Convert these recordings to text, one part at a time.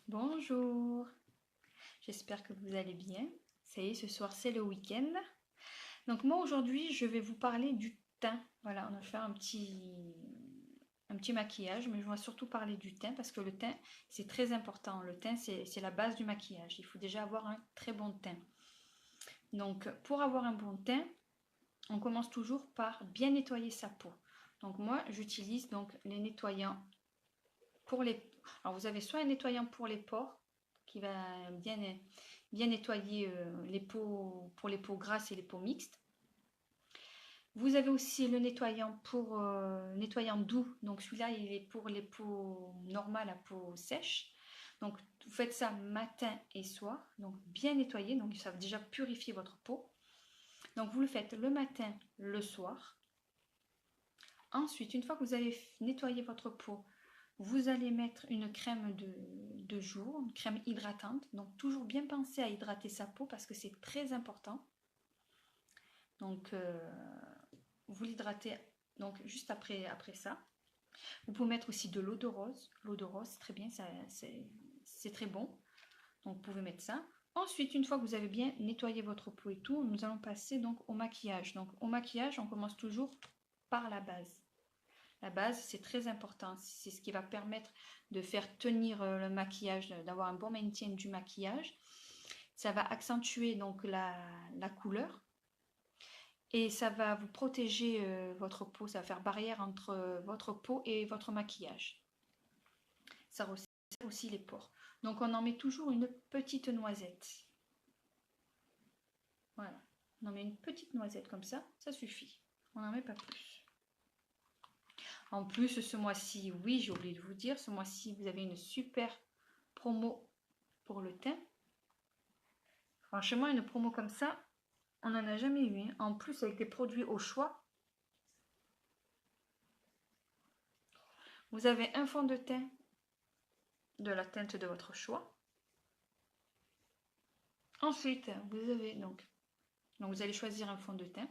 Bonjour, j'espère que vous allez bien. Ça y est, ce soir c'est le week-end. Donc moi aujourd'hui je vais vous parler du teint. Voilà, on va faire un petit maquillage, mais je vais surtout parler du teint parce que le teint c'est très important. Le teint c'est la base du maquillage. Il faut déjà avoir un très bon teint. Donc pour avoir un bon teint, on commence toujours par bien nettoyer sa peau. Donc moi j'utilise donc les nettoyants pour les... Alors vous avez soit un nettoyant pour les pores qui va bien nettoyer les peaux, pour les peaux grasses et les peaux mixtes. Vous avez aussi le nettoyant pour nettoyant doux. Donc celui-là, il est pour les peaux normales à peau sèche. Donc vous faites ça matin et soir. Donc bien nettoyer. Donc ça va déjà purifier votre peau. Donc vous le faites le matin, le soir. Ensuite, une fois que vous avez nettoyé votre peau, vous allez mettre une crème de jour, une crème hydratante. Donc toujours bien penser à hydrater sa peau parce que c'est très important. Donc vous l'hydratez donc juste après ça. Vous pouvez mettre aussi de l'eau de rose. L'eau de rose, c'est très bien, c'est très bon. Donc vous pouvez mettre ça. Ensuite, une fois que vous avez bien nettoyé votre peau et tout, nous allons passer donc au maquillage. Donc au maquillage, on commence toujours par la base. La base, c'est très important. C'est ce qui va permettre de faire tenir le maquillage, d'avoir un bon maintien du maquillage. Ça va accentuer donc la couleur. Et ça va vous protéger votre peau. Ça va faire barrière entre votre peau et votre maquillage. Ça resserre aussi les pores. Donc on en met toujours une petite noisette. Voilà. On en met une petite noisette comme ça suffit. On n'en met pas plus. En plus, ce mois-ci, oui, j'ai oublié de vous dire, ce mois-ci, vous avez une super promo pour le teint. Franchement, une promo comme ça, on n'en a jamais eu. En plus, avec des produits au choix. Vous avez un fond de teint de la teinte de votre choix. Ensuite, vous avez donc vous allez choisir un fond de teint.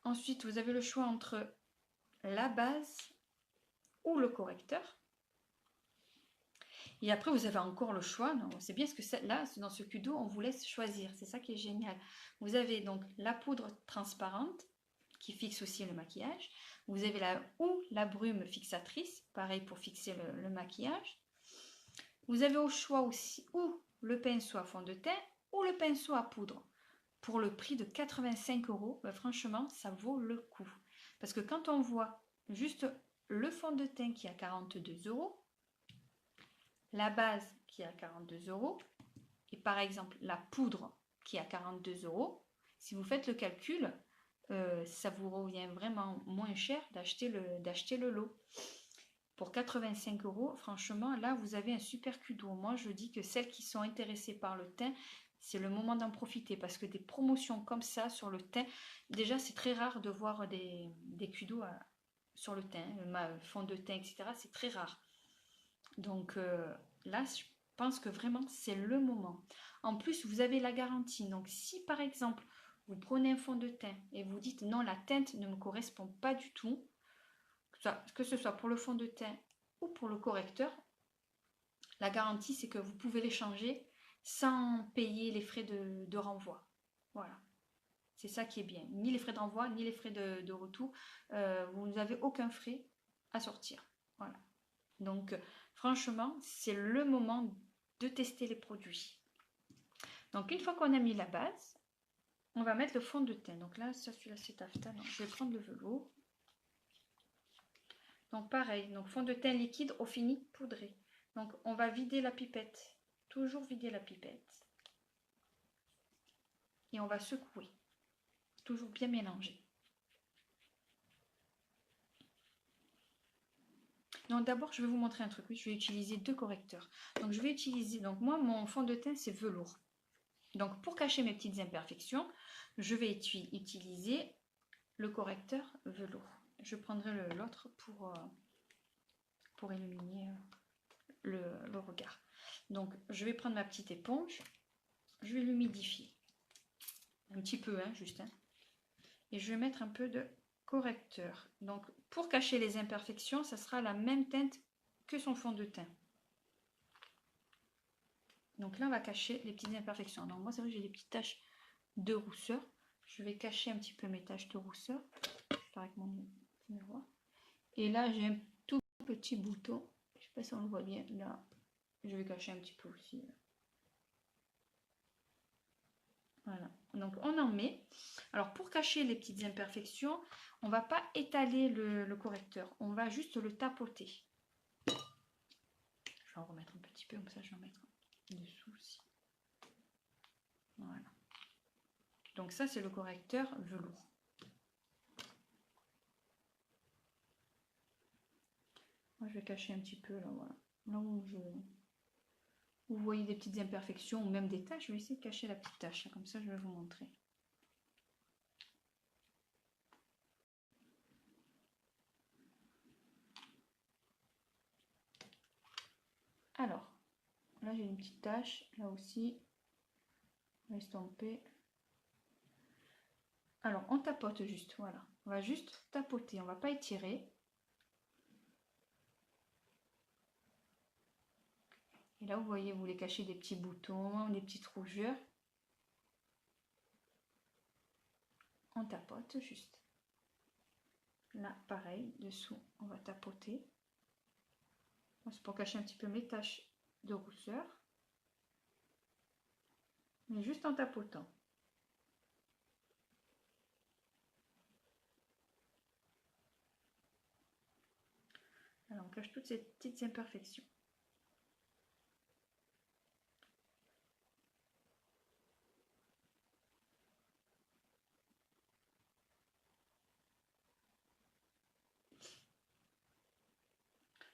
Ensuite, vous avez le choix entre la base ou le correcteur. Et après, vous avez encore le choix. C'est bien ce que là, dans ce Kudo, on vous laisse choisir. C'est ça qui est génial. Vous avez donc la poudre transparente qui fixe aussi le maquillage. Vous avez la brume fixatrice, pareil pour fixer le maquillage. Vous avez au choix aussi ou le pinceau à fond de teint ou le pinceau à poudre. Pour le prix de 85 €, ben franchement, ça vaut le coup. Parce que quand on voit juste le fond de teint qui est à 42 €, la base qui est à 42 € et par exemple la poudre qui est à 42 €, si vous faites le calcul, ça vous revient vraiment moins cher d'acheter le lot. Pour 85 €, franchement, là, vous avez un super Kudo. Moi, je dis que celles qui sont intéressées par le teint, c'est le moment d'en profiter parce que des promotions comme ça sur le teint, déjà, c'est très rare de voir des Kudo sur le teint, fond de teint, etc. C'est très rare. Donc là, je pense que vraiment, c'est le moment. En plus, vous avez la garantie. Donc si, par exemple, vous prenez un fond de teint et vous dites non, la teinte ne me correspond pas du tout, que ce soit pour le fond de teint ou pour le correcteur, la garantie, c'est que vous pouvez les changer sans payer les frais de renvoi. Voilà. C'est ça qui est bien. Ni les frais de renvoi, ni les frais de retour. Vous n'avez aucun frais à sortir. Voilà. Donc, franchement, c'est le moment de tester les produits. Donc, une fois qu'on a mis la base, on va mettre le fond de teint. Donc là, celui-là, c'est taffetas. Donc, je vais prendre le velours. Donc, pareil. Donc, fond de teint liquide au fini poudré. Donc, on va vider la pipette. Toujours vider la pipette. Et on va secouer. Toujours bien mélanger. Donc d'abord, je vais vous montrer un truc. Oui, je vais utiliser deux correcteurs. Donc je vais utiliser, donc moi, mon fond de teint, c'est velours. Donc pour cacher mes petites imperfections, je vais utiliser le correcteur velours. Je prendrai l'autre pour illuminer le regard. Donc je vais prendre ma petite éponge. Je vais l'humidifier. Un petit peu, hein, juste. Hein. Et je vais mettre un peu de correcteur. Donc pour cacher les imperfections, ça sera la même teinte que son fond de teint. Donc là, on va cacher les petites imperfections. Donc moi, c'est vrai que j'ai des petites taches de rousseur. Je vais cacher un petit peu mes taches de rousseur. Avec mon miroir. Et là, j'ai un tout petit bouton. Je sais pas si on le voit bien. Là, je vais cacher un petit peu aussi. Voilà. Donc, on en met. Alors, pour cacher les petites imperfections, on ne va pas étaler le correcteur. On va juste le tapoter. Je vais en remettre un petit peu. Comme ça, je vais en mettre dessous aussi. Voilà. Donc, ça, c'est le correcteur velours. Moi, je vais cacher un petit peu là, voilà. Là où vous voyez des petites imperfections ou même des taches, je vais essayer de cacher la petite tache. Comme ça, je vais vous montrer. Alors, là, j'ai une petite tache. Là aussi, on va estomper. Alors, on tapote juste, voilà. On va juste tapoter, on va pas étirer. Et là, vous voyez, vous voulez cacher des petits boutons, des petites rougeurs. On tapote juste. Là, pareil, dessous, on va tapoter. C'est pour cacher un petit peu mes taches de rousseur. Mais juste en tapotant. Alors, on cache toutes ces petites imperfections.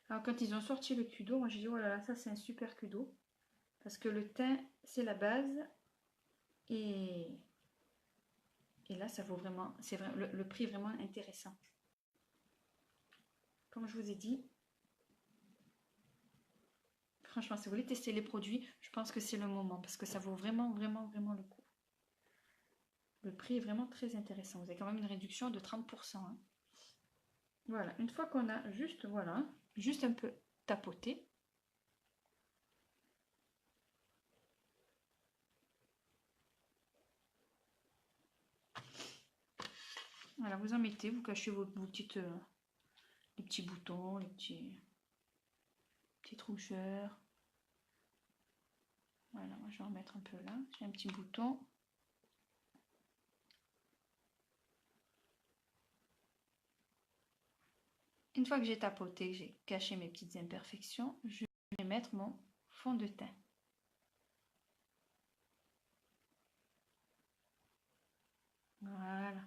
Alors, quand ils ont sorti le Kudo, moi j'ai dit, oh là là, ça c'est un super Kudo. Parce que le teint, c'est la base. Et là, ça vaut vraiment, c'est le prix est vraiment intéressant. Comme je vous ai dit, franchement, si vous voulez tester les produits, je pense que c'est le moment parce que ça vaut vraiment, vraiment, vraiment le coup. Le prix est vraiment très intéressant. Vous avez quand même une réduction de 30%. Hein. Voilà, une fois qu'on a juste, voilà, juste un peu tapoté. Voilà, vous en mettez, vous cachez vos petites, les petits boutons, les petites rougeurs. Voilà, moi je vais en mettre un peu là. J'ai un petit bouton. Une fois que j'ai tapoté, que j'ai caché mes petites imperfections, je vais mettre mon fond de teint. Voilà.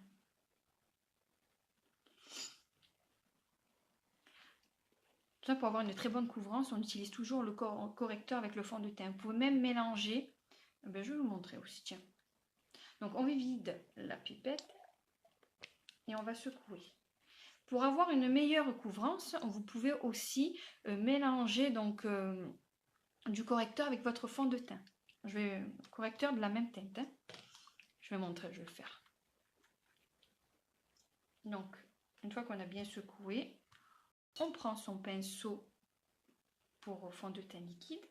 Tout ça pour avoir une très bonne couvrance, on utilise toujours le correcteur avec le fond de teint. Vous pouvez même mélanger. Ben, je vais vous montrer aussi, tiens. Donc on vide la pipette et on va secouer. Pour avoir une meilleure couvrance, vous pouvez aussi mélanger donc du correcteur avec votre fond de teint. Je vais correcteur de la même teinte. Hein. Je vais montrer, je vais le faire. Donc, une fois qu'on a bien secoué, on prend son pinceau pour fond de teint liquide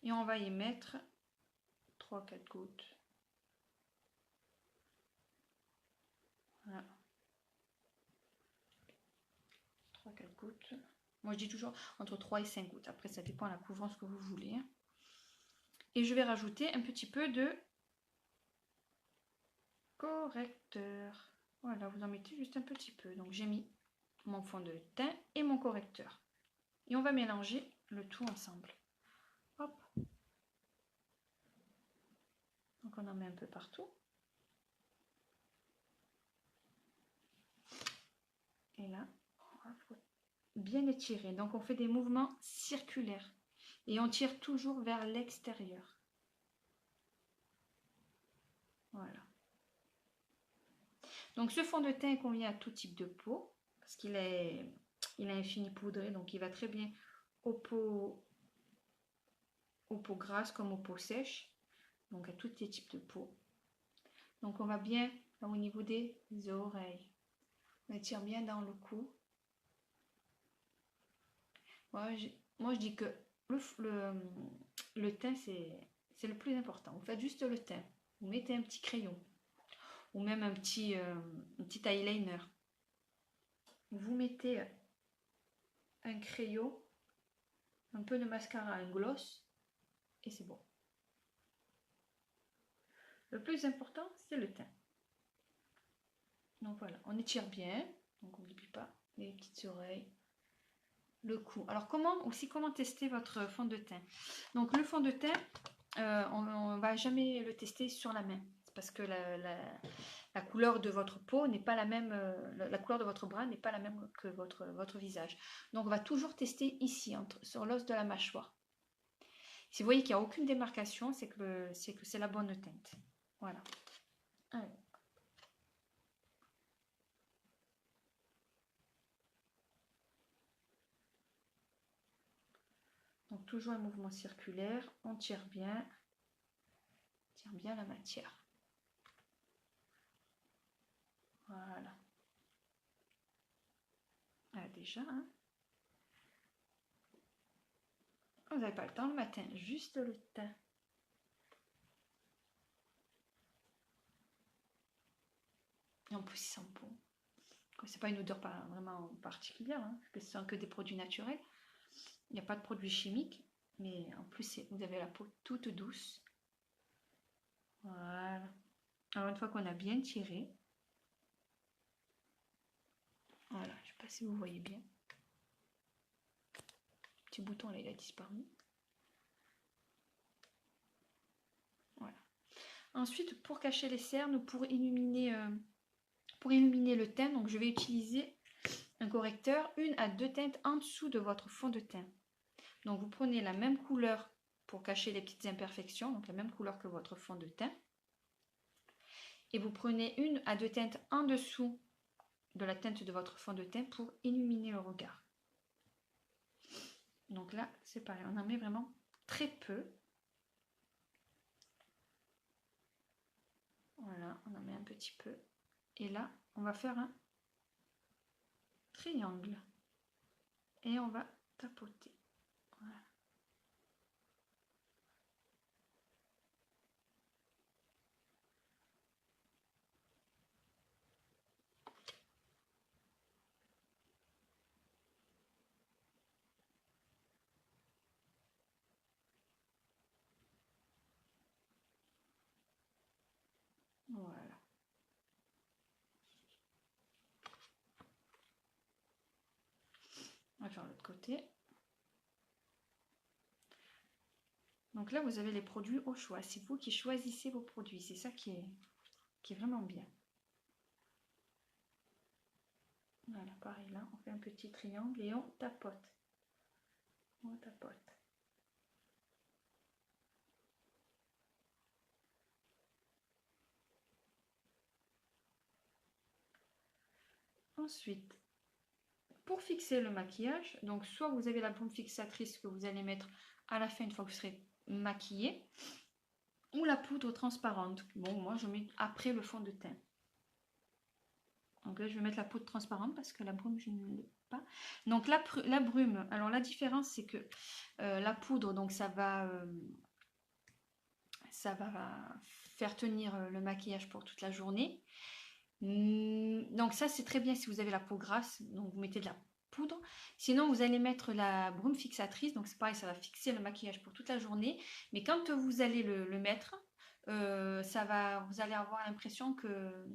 et on va y mettre 3-4 gouttes. Voilà. 3-4 gouttes. Moi, je dis toujours entre 3 et 5 gouttes. Après, ça dépend de la couvrance que vous voulez. Et je vais rajouter un petit peu de correcteur. Voilà, vous en mettez juste un petit peu. Donc, j'ai mis mon fond de teint et mon correcteur. Et on va mélanger le tout ensemble. Hop. Donc, on en met un peu partout. Et là, on va bien étirer. Donc, on fait des mouvements circulaires. Et on tire toujours vers l'extérieur. Voilà. Donc, ce fond de teint convient à tout type de peau. Parce qu'il est infini poudré. Donc, il va très bien aux peaux grasses comme aux peaux sèches. Donc, à tous les types de peau. Donc, on va bien au niveau des oreilles. On étire bien dans le cou. Moi, je dis que le teint, c'est le plus important. Vous faites juste le teint. Vous mettez un petit crayon ou même un petit eyeliner. Vous mettez un crayon, un peu de mascara, un gloss et c'est bon. Le plus important, c'est le teint. Donc voilà, on étire bien, donc on n'oublie pas les petites oreilles, le cou. Alors comment tester votre fond de teint? Donc le fond de teint, on ne va jamais le tester sur la main, parce que la couleur de votre peau n'est pas la même, la couleur de votre bras n'est pas la même que votre visage. Donc on va toujours tester ici, sur l'os de la mâchoire. Si vous voyez qu'il n'y a aucune démarcation, c'est que c'est la bonne teinte. Voilà. Allez. Donc toujours un mouvement circulaire, on tire bien la matière. Voilà. Ah, déjà, hein. Vous n'avez pas le temps le matin, juste le teint. Et en plus, il sent bon. C'est pas une odeur pas vraiment particulière, hein, parce que ce sont que des produits naturels. Il n'y a pas de produits chimiques, mais en plus, vous avez la peau toute douce. Voilà. Alors, une fois qu'on a bien tiré, voilà, je ne sais pas si vous voyez bien. Le petit bouton là, il a disparu. Voilà. Ensuite, pour cacher les cernes, pour illuminer le teint, donc je vais utiliser un correcteur, 1 à 2 teintes en dessous de votre fond de teint. Donc vous prenez la même couleur pour cacher les petites imperfections, donc la même couleur que votre fond de teint. Et vous prenez 1 à 2 teintes en dessous de la teinte de votre fond de teint pour illuminer le regard. Donc là, c'est pareil, on en met vraiment très peu. Voilà, on en met un petit peu. Et là, on va faire un triangle. Et on va tapoter. Voilà. Voilà. On va faire l'autre côté. Donc là, vous avez les produits au choix. C'est vous qui choisissez vos produits. C'est ça qui est vraiment bien. Voilà, pareil, là, on fait un petit triangle et on tapote. On tapote. Ensuite, pour fixer le maquillage, donc soit vous avez la brume fixatrice que vous allez mettre à la fin une fois que vous serez maquillé, ou la poudre transparente. Bon, moi je mets après le fond de teint. Donc là je vais mettre la poudre transparente parce que la brume je ne l'ai pas. Donc la brume, alors la différence c'est que la poudre, donc ça va faire tenir le maquillage pour toute la journée. Donc ça c'est très bien si vous avez la peau grasse, donc vous mettez de la poudre. Sinon vous allez mettre la brume fixatrice, donc c'est pareil, ça va fixer le maquillage pour toute la journée. Mais quand vous allez le mettre, vous allez avoir l'impression que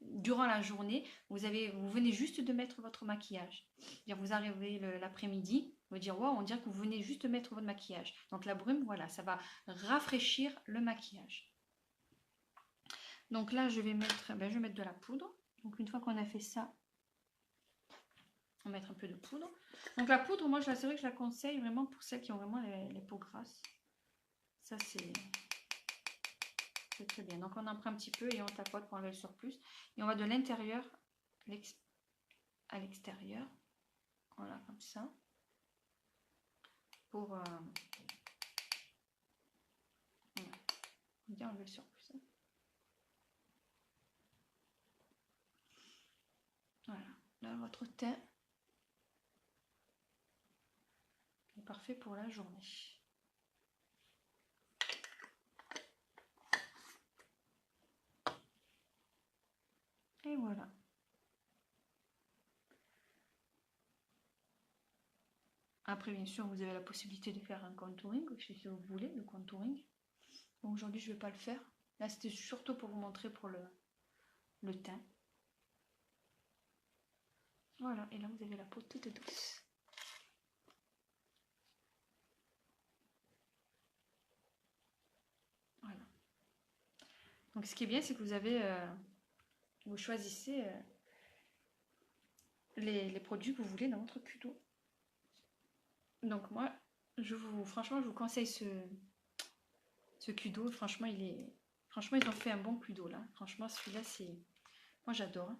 durant la journée, vous venez juste de mettre votre maquillage. Vous arrivez l'après-midi, vous dire wow, on dirait que vous venez juste de mettre votre maquillage. Donc la brume, voilà, ça va rafraîchir le maquillage. Donc là, je vais mettre de la poudre. Donc une fois qu'on a fait ça, on va mettre un peu de poudre. Donc la poudre, moi, c'est vrai que je la conseille vraiment pour celles qui ont vraiment les peaux grasses. Ça, c'est très bien. Donc on en prend un petit peu et on tapote pour enlever le surplus. Et on va de l'intérieur à l'extérieur. Voilà, comme ça. Pour bien enlever le surplus. Voilà, là votre teint est parfait pour la journée. Et voilà. Après, bien sûr, vous avez la possibilité de faire un contouring, si vous voulez, le contouring. Bon, aujourd'hui, je ne vais pas le faire. Là, c'était surtout pour vous montrer pour le teint. Voilà, et là, vous avez la peau toute douce. Voilà. Donc, ce qui est bien, c'est que vous avez... vous choisissez les produits que vous voulez dans votre cudo. Donc, moi, franchement, je vous conseille ce cudo. Franchement, franchement, ils ont fait un bon cudo, là. Franchement, celui-là, c'est... Moi, j'adore.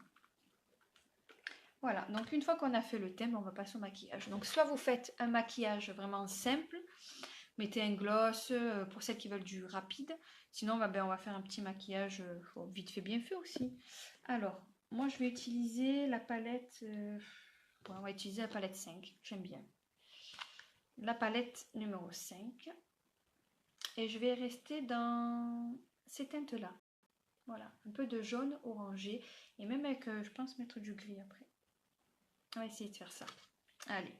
Voilà, donc une fois qu'on a fait le thème, on va passer au maquillage. Donc soit vous faites un maquillage vraiment simple, mettez un gloss pour celles qui veulent du rapide. Sinon, on va faire un petit maquillage vite fait, bien fait aussi. Alors, moi je vais utiliser la palette, on va utiliser la palette 5, j'aime bien. La palette numéro 5. Et je vais rester dans ces teintes-là. Voilà, un peu de jaune orangé. Et même avec, je pense, mettre du gris après. On va essayer de faire ça. Allez.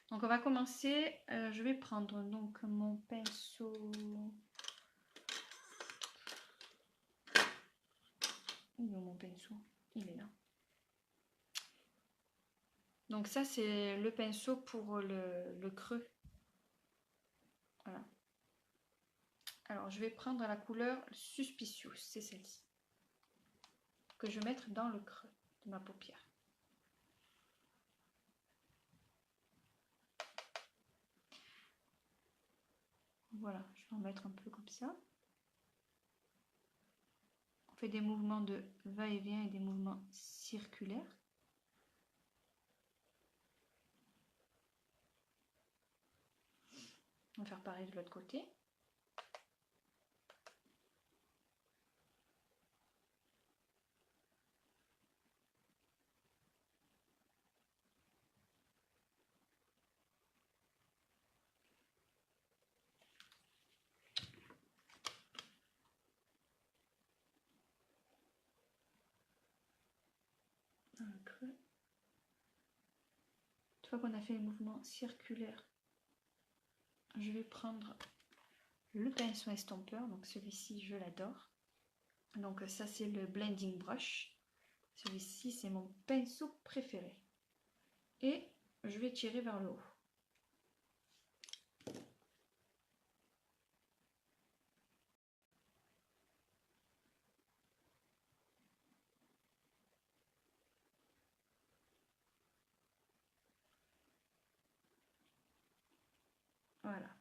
Donc on va commencer. Je vais prendre donc mon pinceau. Où est mon pinceau? Il est là. Donc ça c'est le pinceau pour le creux. Voilà. Alors je vais prendre la couleur Suspicious, c'est celle-ci. Que je vais mettre dans le creux de ma paupière. Voilà, je vais en mettre un peu comme ça. On fait des mouvements de va-et-vient et des mouvements circulaires. On va faire pareil de l'autre côté. Dans le creux. Une fois qu'on a fait les mouvements circulaires, je vais prendre le pinceau estompeur. Donc celui-ci, je l'adore. Donc ça, c'est le blending brush. Celui-ci, c'est mon pinceau préféré. Et je vais tirer vers le haut. Voilà.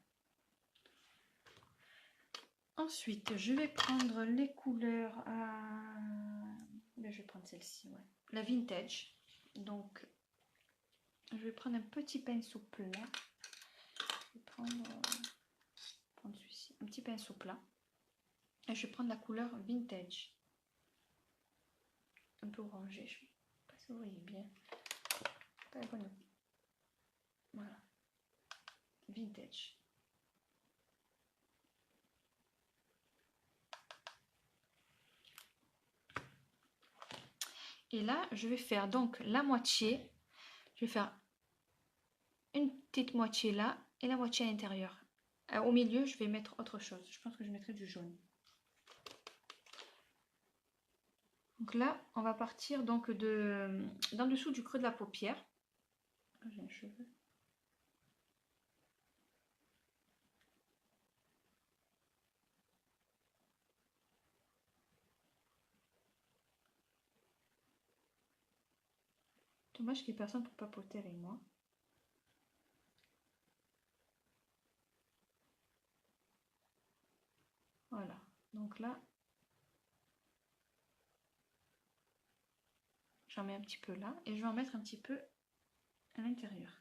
Ensuite, je vais prendre les couleurs à... Je vais prendre celle-ci, ouais. La vintage. Donc, je vais prendre un petit pinceau plat. Je vais prendre celui-ci, un petit pinceau plat. Et je vais prendre la couleur vintage. Un peu orangé, je ne sais pas si vous voyez bien. Pas la bonne. Voilà. Vintage. Et là, je vais faire donc la moitié. Je vais faire une petite moitié là et la moitié à l'intérieur. Au milieu, je vais mettre autre chose. Je pense que je mettrai du jaune. Donc là, on va partir donc d'en dessous du creux de la paupière. J'ai un cheveu. Dommage qu'il n'y ait personne pour papoter avec moi. Voilà. Donc là, j'en mets un petit peu là et je vais en mettre un petit peu à l'intérieur.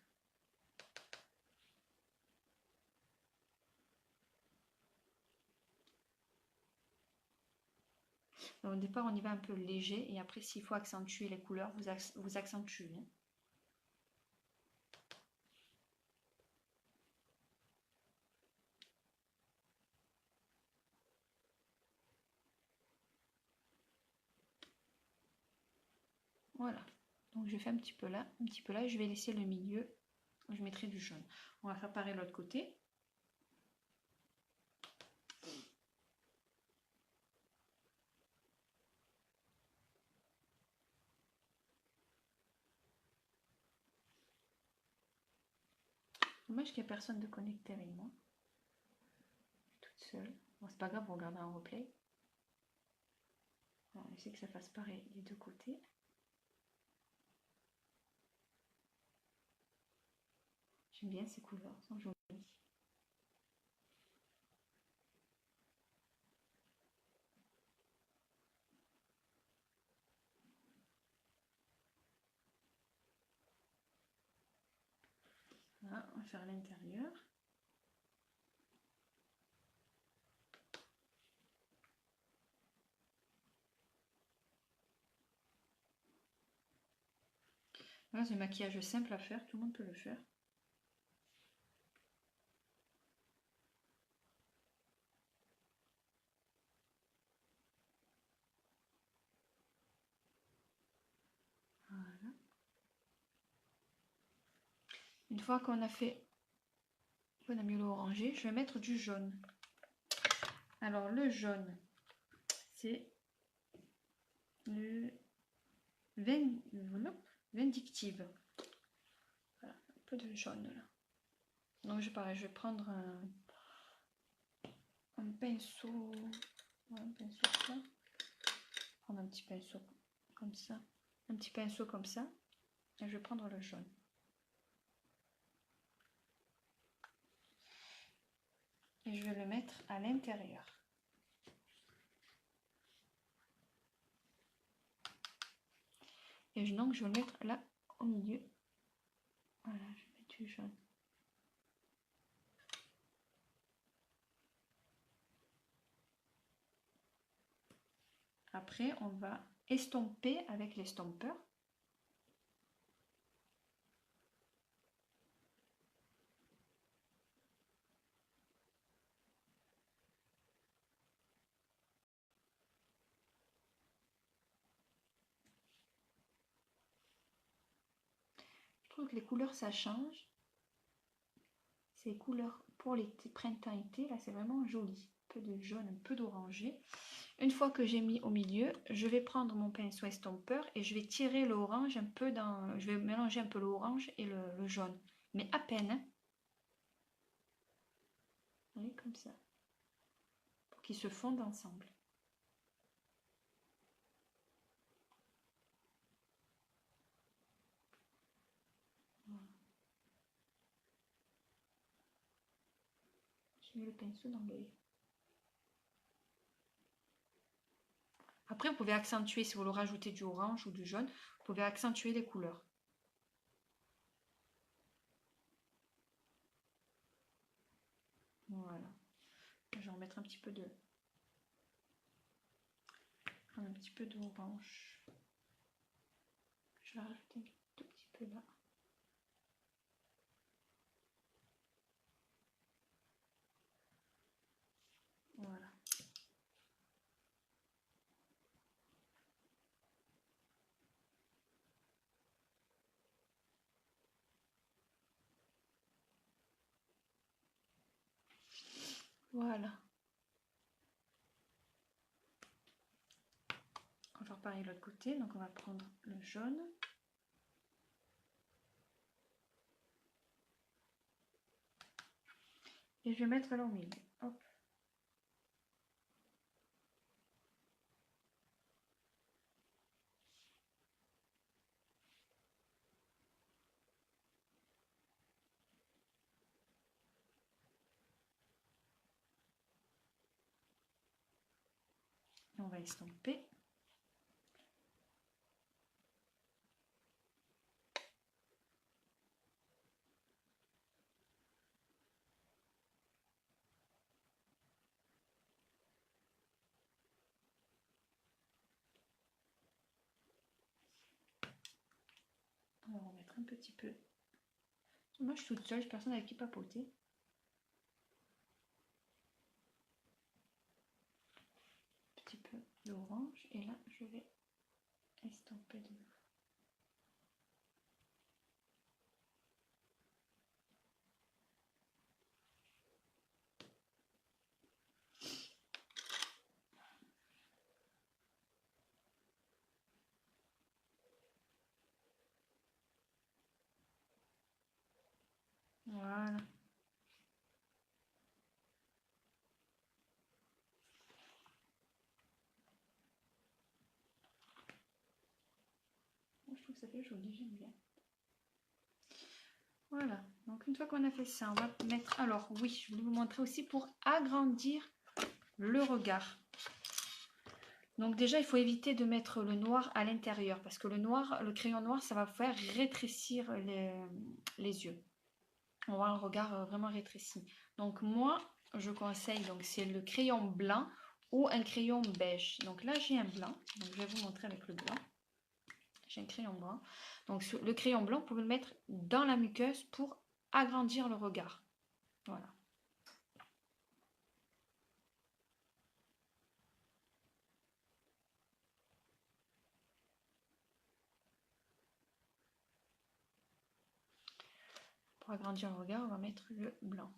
Au départ, on y va un peu léger et après, s'il faut accentuer les couleurs, vous accentuez. Hein. Voilà. Donc je fais un petit peu là, un petit peu là. Je vais laisser le milieu. Je mettrai du jaune. On va faire pareil de l'autre côté. Dommage qu'il n'y ait personne de connecté avec moi. Toute seule. Bon, c'est pas grave, on regardera en replay. On essaie que ça fasse pareil des deux côtés. J'aime bien ces couleurs, elles sont jolies. Voilà, on va faire l'intérieur. Voilà, c'est un maquillage simple à faire, tout le monde peut le faire. Voilà. Une fois qu'on a fait, on a mis l'orangé, je vais mettre du jaune. Alors le jaune, c'est le Vindictive. Voilà, un peu de jaune là. Donc pareil, je vais prendre un pinceau, ouais, un pinceau ça. Prendre un petit pinceau comme ça, un petit pinceau comme ça, et je vais prendre le jaune. Et je vais le mettre à l'intérieur. Et donc je vais le mettre là au milieu. Voilà, je vais mettre du jaune. Après, on va estomper avec l'estompeur. Je trouve que les couleurs, ça change. Ces couleurs pour l'été, printemps-été, là, c'est vraiment joli. Un peu de jaune, un peu d'orangé. Une fois que j'ai mis au milieu, je vais prendre mon pinceau estompeur et je vais tirer l'orange un peu dans... Je vais mélanger un peu l'orange et le jaune. Mais à peine. Hein. Vous voyez, comme ça. Pour qu'ils se fondent ensemble. Voilà. J'ai mis le pinceau dans l'œil. Après, vous pouvez accentuer, si vous le rajoutez du orange ou du jaune, vous pouvez accentuer les couleurs. Voilà. Je vais en mettre un petit peu de... un petit peu d'orange. Je vais rajouter un tout petit peu là. Voilà. Voilà. On va faire pareil de l'autre côté. Donc on va prendre le jaune. Et je vais mettre là au milieu. Hop. On va estomper. On va remettre un petit peu. Moi je suis toute seule, j'ai personne avec qui papoter. Un petit peu d'orange. Et là je vais estomper de nouveau. Voilà. Moi, je trouve que ça fait joli, j'aime bien. Voilà, donc une fois qu'on a fait ça, on va mettre... Alors oui, je voulais vous montrer aussi pour agrandir le regard. Donc déjà, il faut éviter de mettre le noir à l'intérieur parce que le noir, le crayon noir, ça va faire rétrécir les yeux. On va avoir un regard vraiment rétréci. Donc moi, je conseille, donc c'est le crayon blanc ou un crayon beige. Donc là, j'ai un blanc. Donc je vais vous montrer avec le blanc. J'ai un crayon blanc. Donc le crayon blanc, vous pouvez le mettre dans la muqueuse pour agrandir le regard. Voilà. Pour agrandir le regard, on va mettre le blanc.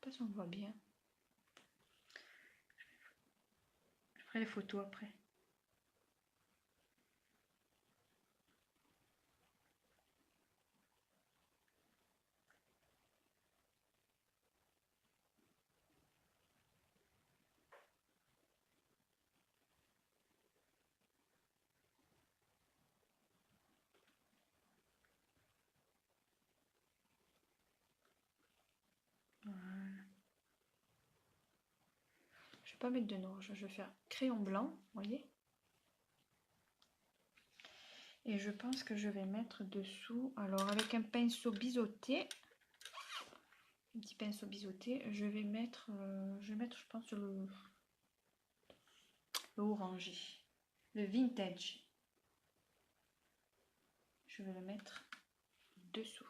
Je ne sais pas si on voit bien. Je ferai les photos après. Voilà. Je ne vais pas mettre de noir, je vais faire crayon blanc, vous voyez. Et je pense que je vais mettre dessous, alors avec un pinceau biseauté, un petit pinceau biseauté, je vais mettre, je pense, le orangé, le vintage. Je vais le mettre dessous.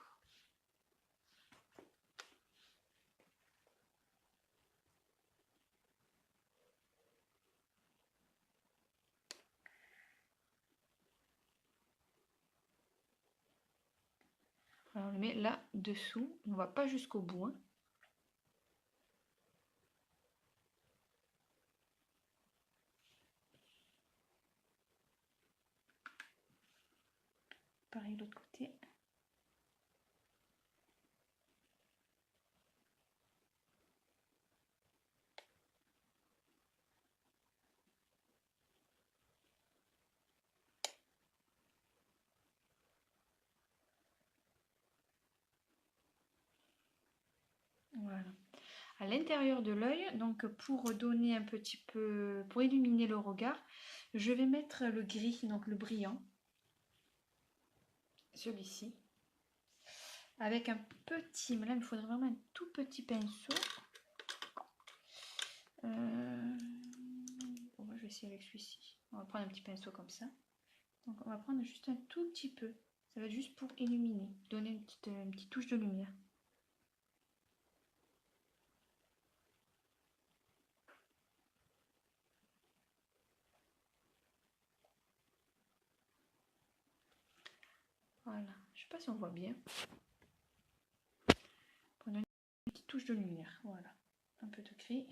Alors on le met là dessous, on ne va pas jusqu'au bout. Hein. Pareil de l'autre côté. Voilà. À l'intérieur de l'œil, donc pour donner un petit peu, pour illuminer le regard, je vais mettre le gris, donc le brillant, celui-ci, avec un petit, mais là il me faudrait vraiment un tout petit pinceau. Bon, moi je vais essayer avec celui-ci. On va prendre un petit pinceau comme ça. Donc on va prendre juste un tout petit peu. Ça va être juste pour illuminer, donner une petite touche de lumière. Voilà, je sais pas si on voit bien. Prendre une petite touche de lumière, voilà. Un peu de gris.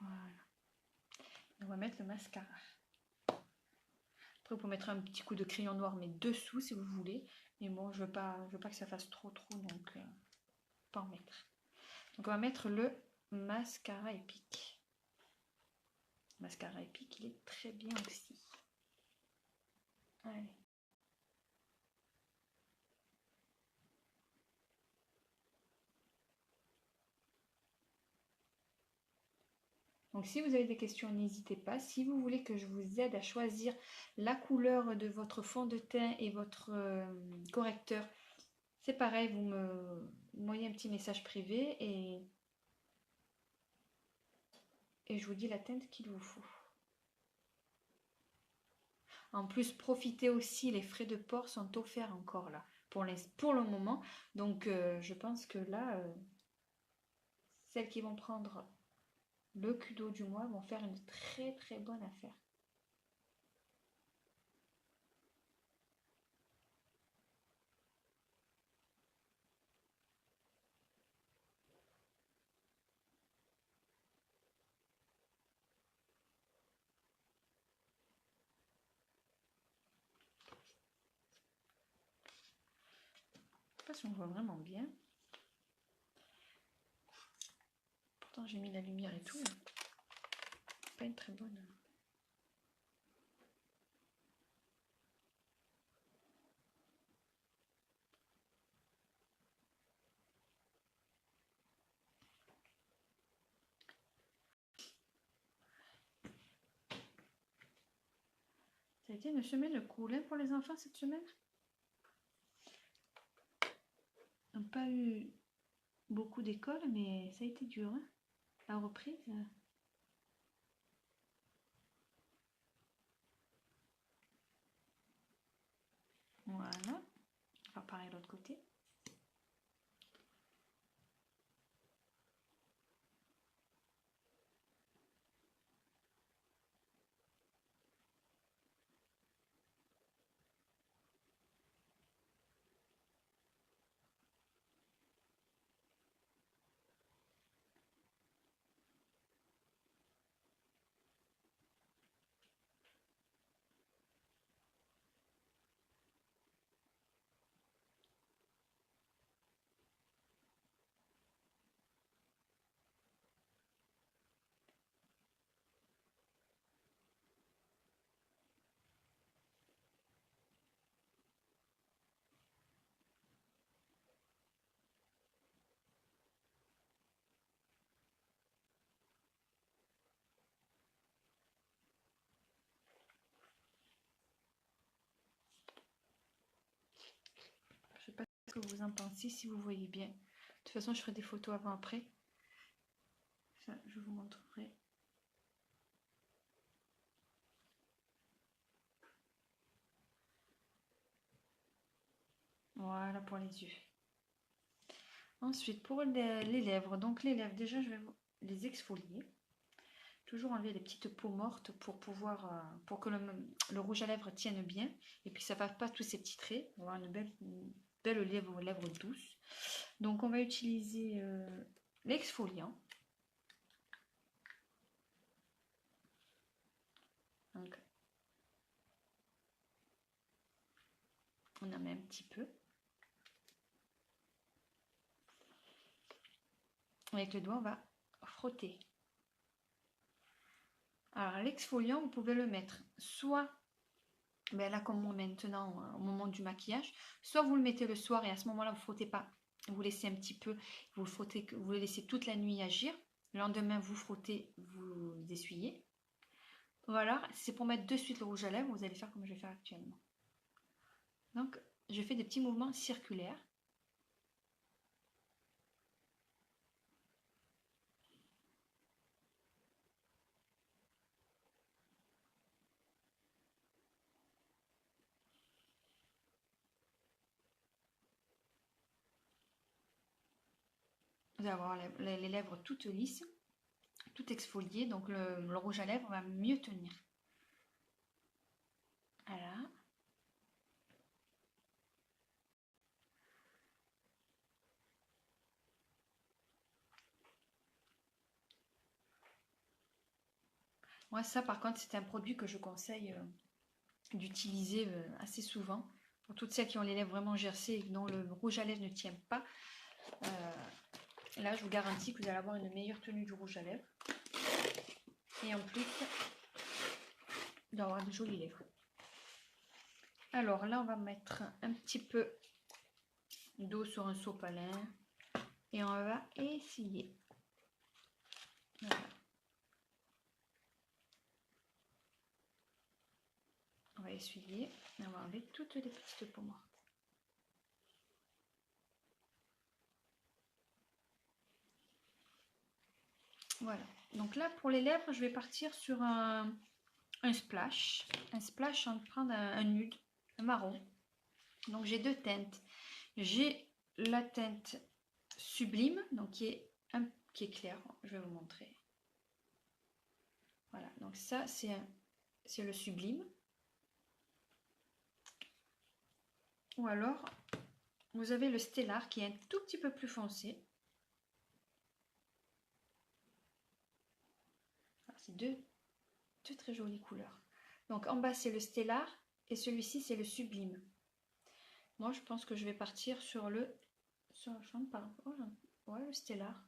Voilà. On va mettre le mascara. Après, vous pouvez mettre un petit coup de crayon noir, mais dessous si vous voulez. Mais bon, je veux pas que ça fasse trop, donc pas en mettre. Donc on va mettre le mascara épique. Le mascara épique, il est très bien aussi. Allez. Donc si vous avez des questions, n'hésitez pas. Si vous voulez que je vous aide à choisir la couleur de votre fond de teint et votre correcteur, c'est pareil, vous m'envoyez un petit message privé et je vous dis la teinte qu'il vous faut. En plus, profitez aussi, les frais de port sont offerts encore là. pour le moment. Donc je pense que là, celles qui vont prendre le Kudo du mois vont faire une très très bonne affaire. Je sais pas si on voit vraiment bien. Pourtant j'ai mis la lumière et tout. Pas une très bonne. Ça a été une semaine cool pour les enfants cette semaine. Ils n'ont pas eu beaucoup d'école, mais ça a été dur. Hein, la reprise. Voilà. On va pareil de l'autre côté. Je sais pas ce que vous en pensez, si vous voyez bien. De toute façon, je ferai des photos avant-après. Ça, je vous montrerai. Voilà pour les yeux. Ensuite, pour les lèvres. Donc les lèvres, déjà, je vais les exfolier. Toujours enlever les petites peaux mortes pour pouvoir, pour que le rouge à lèvres tienne bien. Et puis ça ne fasse pas tous ces petits traits. On va avoir une belle lèvre douce. Donc on va utiliser l'exfoliant. Donc, on en met un petit peu. Avec le doigt, on va frotter. Alors l'exfoliant, vous pouvez le mettre soit, ben là comme moi maintenant, au moment du maquillage, soit vous le mettez le soir et à ce moment-là, vous ne frottez pas. Vous laissez un petit peu, vous le laissez toute la nuit agir. Le lendemain, vous frottez, vous essuyez. Voilà, c'est pour mettre de suite le rouge à lèvres, vous allez faire comme je vais faire actuellement. Donc, je fais des petits mouvements circulaires. Vous allez avoir les lèvres toutes lisses, toutes exfoliées, donc le rouge à lèvres va mieux tenir. Voilà. Moi, ça, par contre, c'est un produit que je conseille d'utiliser assez souvent. Pour toutes celles qui ont les lèvres vraiment gercées et dont le rouge à lèvres ne tient pas. Là, je vous garantis que vous allez avoir une meilleure tenue du rouge à lèvres. Et en plus, d'avoir de jolies lèvres. Alors là, on va mettre un petit peu d'eau sur un sopalin. Et on va essuyer. Voilà. On va essuyer et on va enlever toutes les petites peaux mortes. Voilà. Donc là, pour les lèvres, je vais partir sur un splash. Un splash, on va prendre un nude, un marron. Donc j'ai deux teintes. J'ai la teinte Sublime, donc qui est claire. Je vais vous montrer. Voilà, donc ça c'est le Sublime. Ou alors vous avez le Stellar qui est un tout petit peu plus foncé. C'est deux très jolies couleurs. Donc en bas c'est le Stellar et celui-ci c'est le Sublime. Moi je pense que je vais partir sur le ouais, le Stellar.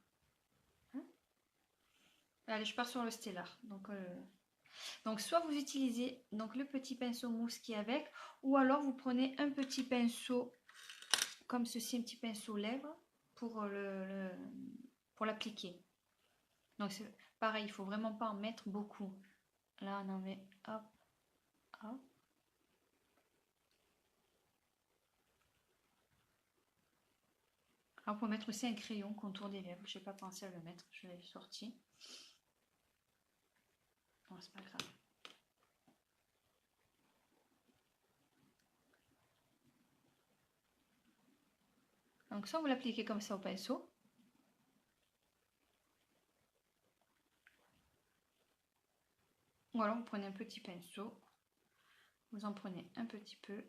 Hein, allez, je pars sur le Stellar. Donc soit vous utilisez donc le petit pinceau mousse qui est avec, ou alors vous prenez un petit pinceau comme ceci, un petit pinceau lèvres pour l'appliquer. Donc c'est pareil, il faut vraiment pas en mettre beaucoup. Là on en met hop, hop. Alors, on peut mettre aussi un crayon contour des lèvres. Je n'ai pas pensé à le mettre, je l'ai sorti. Bon, c'est pas grave. Donc soit vous l'appliquez comme ça au pinceau. Ou alors vous prenez un petit pinceau. Vous en prenez un petit peu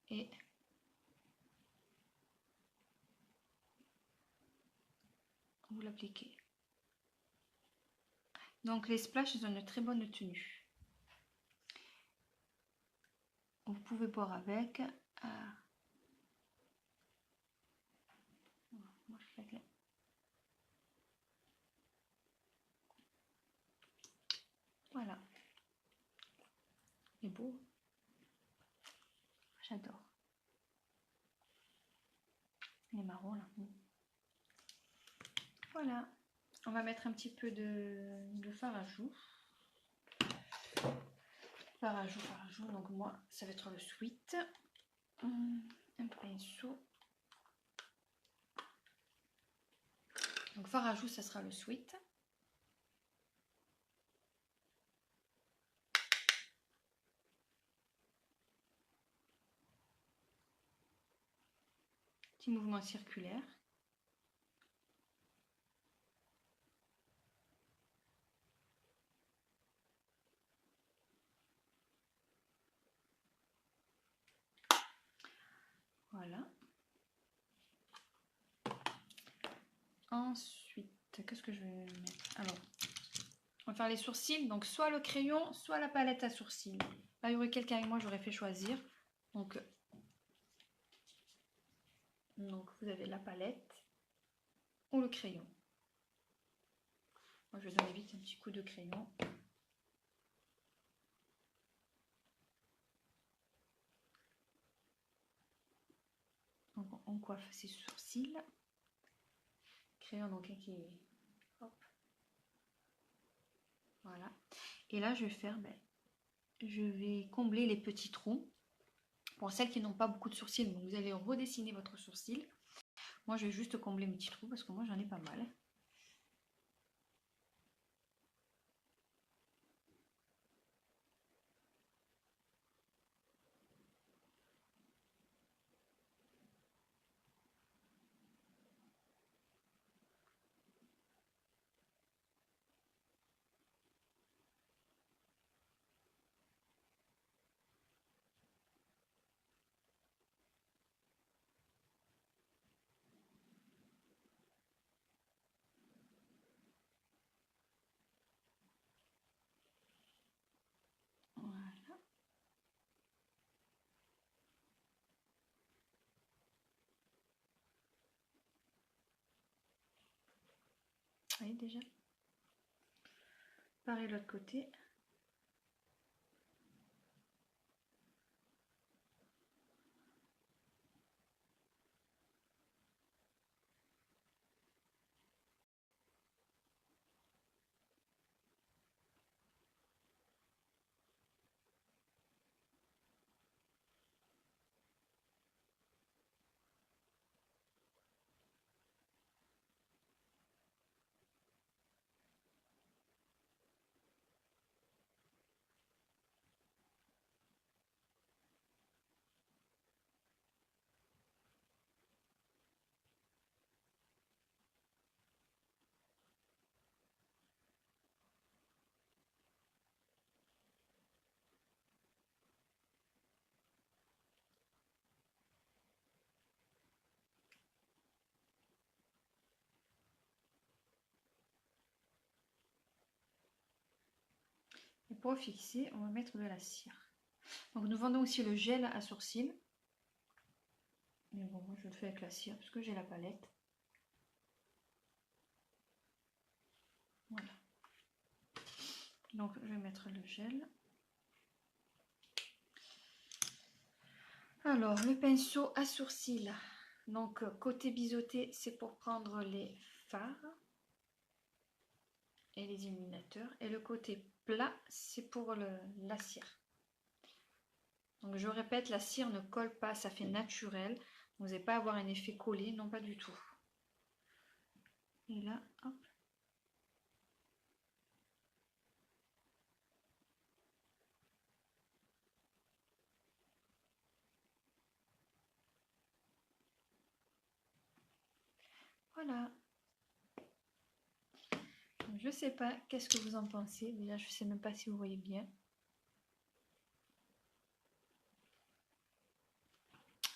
et vous l'appliquez. Donc les splashes ont une très bonne tenue. Vous pouvez boire avec. Voilà. Il est beau. J'adore. Il est marron là. Voilà. On va mettre un petit peu de fard à joues. Fard à joues. Donc moi, ça va être le Sweet. Un pinceau. Donc fard à joues, ça sera le Sweet. Petit mouvement circulaire. Voilà. Ensuite, qu'est-ce que je vais mettre? Alors, on va faire les sourcils. Donc, soit le crayon, soit la palette à sourcils. Là, il y aurait quelqu'un avec moi, j'aurais fait choisir. Donc, vous avez la palette ou le crayon. Moi, je vais donner vite un petit coup de crayon. Donc, on coiffe ses sourcils. Crayon, donc, qui est... Hop. Voilà. Et là, je vais faire... je vais combler les petits trous. Pour celles qui n'ont pas beaucoup de sourcils, donc vous allez redessiner votre sourcil. Moi, je vais juste combler mes petits trous parce que moi, j'en ai pas mal. Voilà. Vous voyez déjà. Pareil de l'autre côté. Et pour fixer, on va mettre de la cire. Donc nous vendons aussi le gel à sourcils. Mais bon, moi je le fais avec la cire parce que j'ai la palette. Voilà. Donc je vais mettre le gel. Alors le pinceau à sourcils. Donc côté biseauté, c'est pour prendre les fards et les illuminateurs. Et le côté plat, c'est pour la cire. Donc je répète, la cire ne colle pas, ça fait naturel. Vous n'allez pas avoir un effet collé, non pas du tout. Et là, hop. Voilà. Donc, je sais pas, qu'est-ce que vous en pensez? Déjà, je sais même pas si vous voyez bien.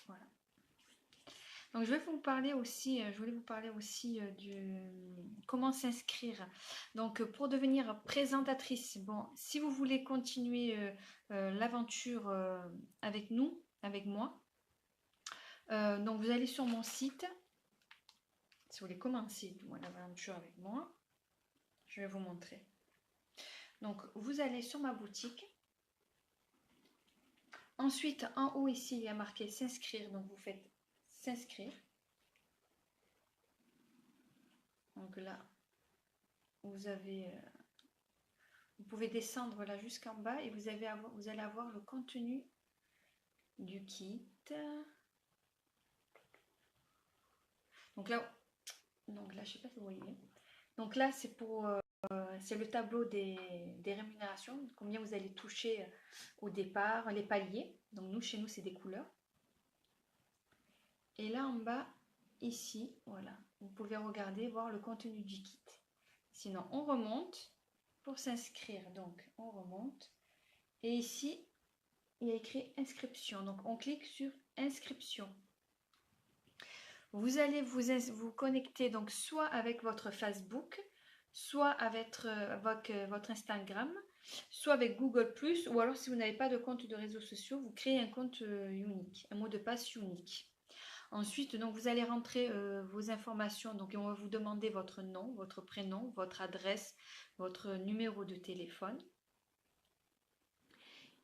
Voilà. Donc je vais vous parler aussi, je voulais vous parler aussi du comment s'inscrire. Donc pour devenir présentatrice, bon, si vous voulez continuer l'aventure avec nous, avec moi, donc vous allez sur mon site. Si vous voulez commencer l'aventure avec moi, je vais vous montrer. Donc vous allez sur ma boutique. Ensuite, en haut ici, il y a marqué s'inscrire. Donc vous faites s'inscrire. Donc là, vous avez, vous pouvez descendre là jusqu'en bas et vous allez avoir le contenu du kit. Donc là, je sais pas si vous voyez. Donc là, c'est pour, c'est le tableau des rémunérations, combien vous allez toucher au départ, les paliers. Donc nous, chez nous, c'est des couleurs. Et là en bas, ici, voilà, vous pouvez regarder, voir le contenu du kit. Sinon, on remonte pour s'inscrire. Donc, on remonte. Et ici, il y a écrit inscription. Donc, on clique sur inscription. Vous allez vous connecter donc soit avec votre Facebook, soit avec votre Instagram, soit avec Google+, ou alors si vous n'avez pas de compte de réseaux sociaux, vous créez un compte unique, un mot de passe unique. Ensuite, donc, vous allez rentrer vos informations. Donc, on va vous demander votre nom, votre prénom, votre adresse, votre numéro de téléphone.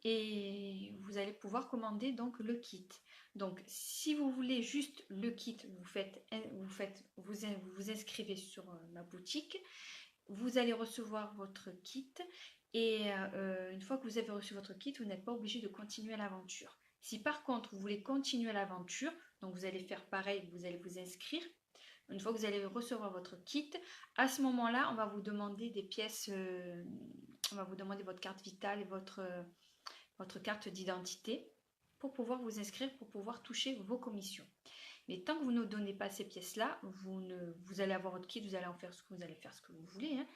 Et vous allez pouvoir commander donc le kit. Donc, si vous voulez juste le kit, vous inscrivez sur ma boutique. Vous allez recevoir votre kit. Et une fois que vous avez reçu votre kit, vous n'êtes pas obligé de continuer l'aventure. Si par contre vous voulez continuer l'aventure, donc vous allez faire pareil, vous allez vous inscrire. Une fois que vous allez recevoir votre kit, à ce moment-là, on va vous demander des pièces, on va vous demander votre carte vitale et votre carte d'identité pour pouvoir vous inscrire, pour pouvoir toucher vos commissions. Mais tant que vous ne donnez pas ces pièces-là, vous allez avoir votre kit, vous allez faire ce que vous voulez. Hein.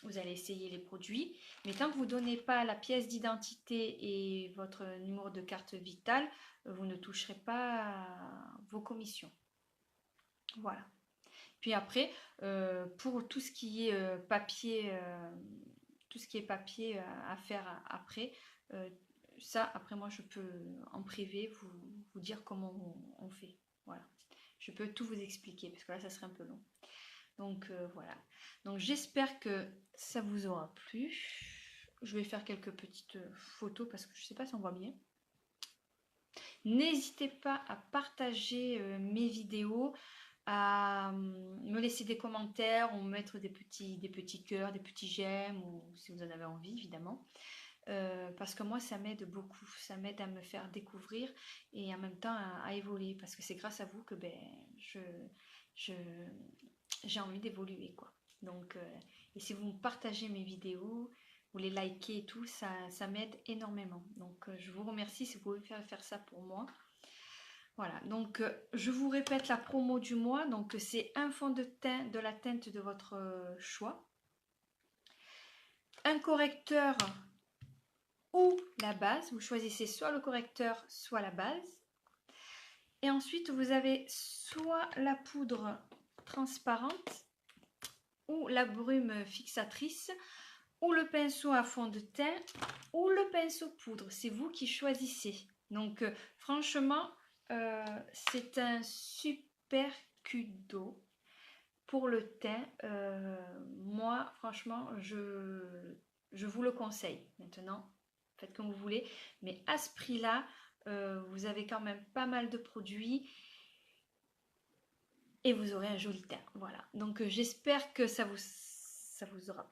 Vous allez essayer les produits, mais tant que vous ne donnez pas la pièce d'identité et votre numéro de carte vitale, vous ne toucherez pas vos commissions. Voilà. Puis après, pour tout ce qui est papier, à faire après, ça, après moi, je peux en privé vous dire comment on fait. Voilà. Je peux tout vous expliquer parce que là, ça serait un peu long. Donc voilà. Donc j'espère que ça vous aura plu. Je vais faire quelques petites photos parce que je ne sais pas si on voit bien. N'hésitez pas à partager mes vidéos, à me laisser des commentaires ou mettre des petits cœurs, des petits j'aime, ou si vous en avez envie évidemment. Parce que moi ça m'aide beaucoup, ça m'aide à me faire découvrir et en même temps à évoluer parce que c'est grâce à vous que j'ai envie d'évoluer quoi. Donc et si vous partagez mes vidéos, vous les likez et tout, ça m'aide énormément. Donc je vous remercie si vous pouvez faire ça pour moi. Voilà, donc je vous répète la promo du mois. Donc c'est un fond de teint de la teinte de votre choix, un correcteur ou la base. Vous choisissez soit le correcteur, soit la base. Et ensuite, vous avez soit la poudre transparente ou la brume fixatrice ou le pinceau à fond de teint ou le pinceau poudre. C'est vous qui choisissez. Donc franchement, c'est un super kudo pour le teint. Moi, franchement, je vous le conseille. Maintenant, faites comme vous voulez. Mais à ce prix-là, vous avez quand même pas mal de produits. Et vous aurez un joli teint. Voilà. Donc j'espère que ça vous aura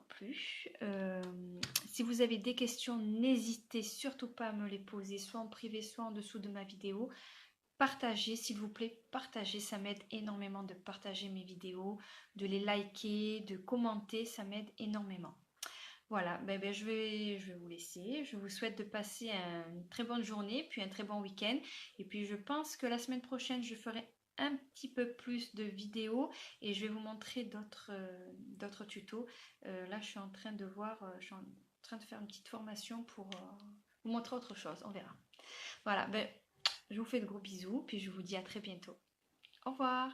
plu. Si vous avez des questions, n'hésitez surtout pas à me les poser, soit en privé, soit en dessous de ma vidéo. Partagez, s'il vous plaît, partagez. Ça m'aide énormément de partager mes vidéos, de les liker, de commenter. Ça m'aide énormément. Voilà, je vais vous laisser. Je vous souhaite de passer une très bonne journée, puis un très bon week-end. Et puis je pense que la semaine prochaine, je ferai un petit peu plus de vidéos et je vais vous montrer d'autres tutos. Là, je suis en train de voir, je suis en train de faire une petite formation pour vous montrer autre chose. On verra. Voilà, je vous fais de gros bisous, puis je vous dis à très bientôt. Au revoir!